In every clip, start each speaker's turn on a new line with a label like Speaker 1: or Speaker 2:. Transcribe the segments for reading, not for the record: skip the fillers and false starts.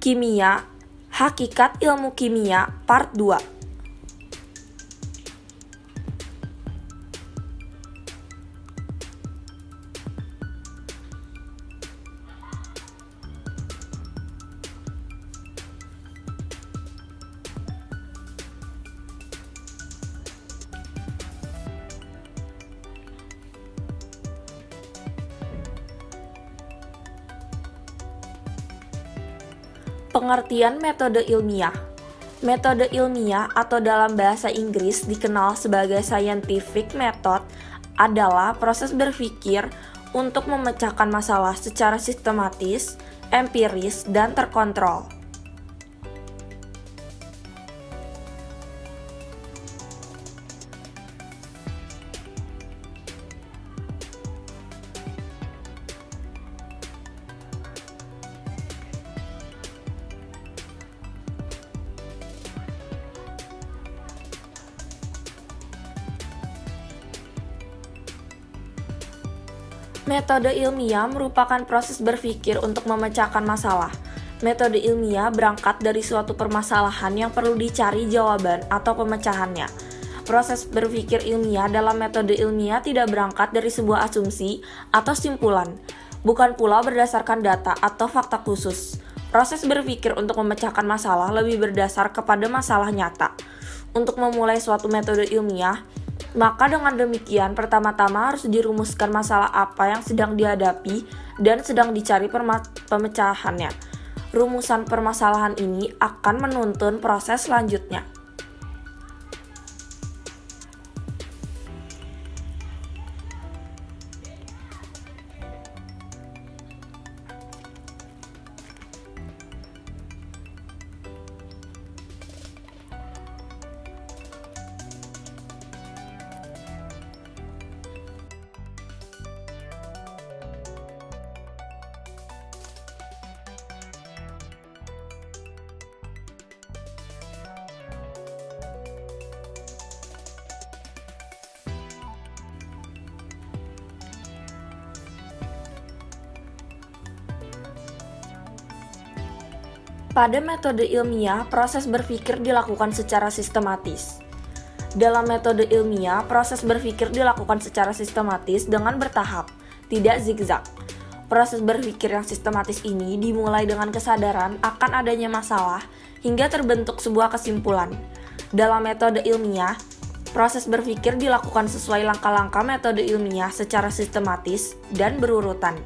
Speaker 1: Kimia, Hakikat Ilmu Kimia, Part 2. Pengertian metode ilmiah. Metode ilmiah atau dalam bahasa Inggris dikenal sebagai scientific method adalah proses berpikir untuk memecahkan masalah secara sistematis, empiris, dan terkontrol. Metode ilmiah merupakan proses berpikir untuk memecahkan masalah. Metode ilmiah berangkat dari suatu permasalahan yang perlu dicari jawaban atau pemecahannya. Proses berpikir ilmiah dalam metode ilmiah tidak berangkat dari sebuah asumsi atau simpulan, bukan pula berdasarkan data atau fakta khusus. Proses berpikir untuk memecahkan masalah lebih berdasar kepada masalah nyata. Untuk memulai suatu metode ilmiah, maka dengan demikian pertama-tama harus dirumuskan masalah apa yang sedang dihadapi dan sedang dicari pemecahannya. Rumusan permasalahan ini akan menuntun proses selanjutnya. Pada metode ilmiah, proses berpikir dilakukan secara sistematis. Dalam metode ilmiah, proses berpikir dilakukan secara sistematis dengan bertahap, tidak zigzag. Proses berpikir yang sistematis ini dimulai dengan kesadaran akan adanya masalah hingga terbentuk sebuah kesimpulan. Dalam metode ilmiah, proses berpikir dilakukan sesuai langkah-langkah metode ilmiah secara sistematis dan berurutan.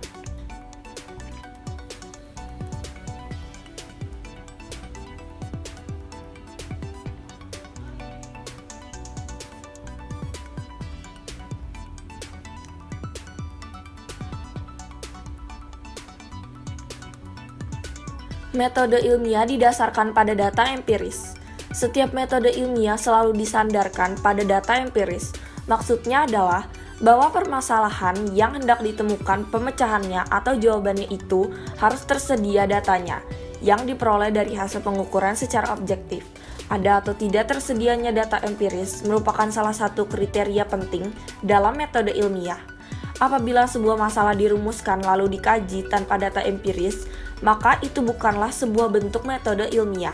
Speaker 1: Metode ilmiah didasarkan pada data empiris. Setiap metode ilmiah selalu disandarkan pada data empiris. Maksudnya adalah bahwa permasalahan yang hendak ditemukan pemecahannya atau jawabannya itu harus tersedia datanya, yang diperoleh dari hasil pengukuran secara objektif. Ada atau tidak tersedianya data empiris merupakan salah satu kriteria penting dalam metode ilmiah. Apabila sebuah masalah dirumuskan lalu dikaji tanpa data empiris, maka itu bukanlah sebuah bentuk metode ilmiah.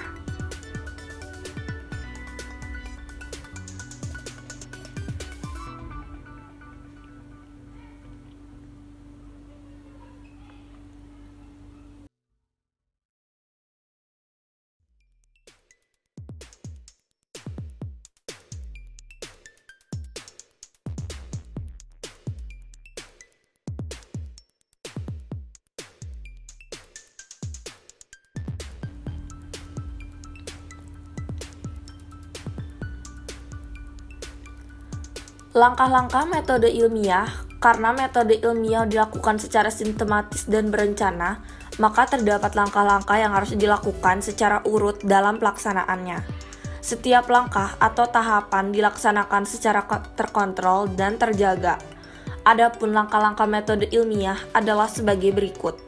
Speaker 1: Langkah-langkah metode ilmiah. Karena metode ilmiah dilakukan secara sistematis dan berencana, maka terdapat langkah-langkah yang harus dilakukan secara urut dalam pelaksanaannya. Setiap langkah atau tahapan dilaksanakan secara terkontrol dan terjaga. Adapun langkah-langkah metode ilmiah adalah sebagai berikut: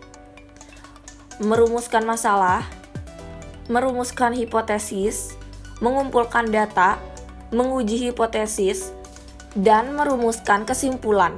Speaker 1: merumuskan masalah, merumuskan hipotesis, mengumpulkan data, menguji hipotesis, dan merumuskan kesimpulan.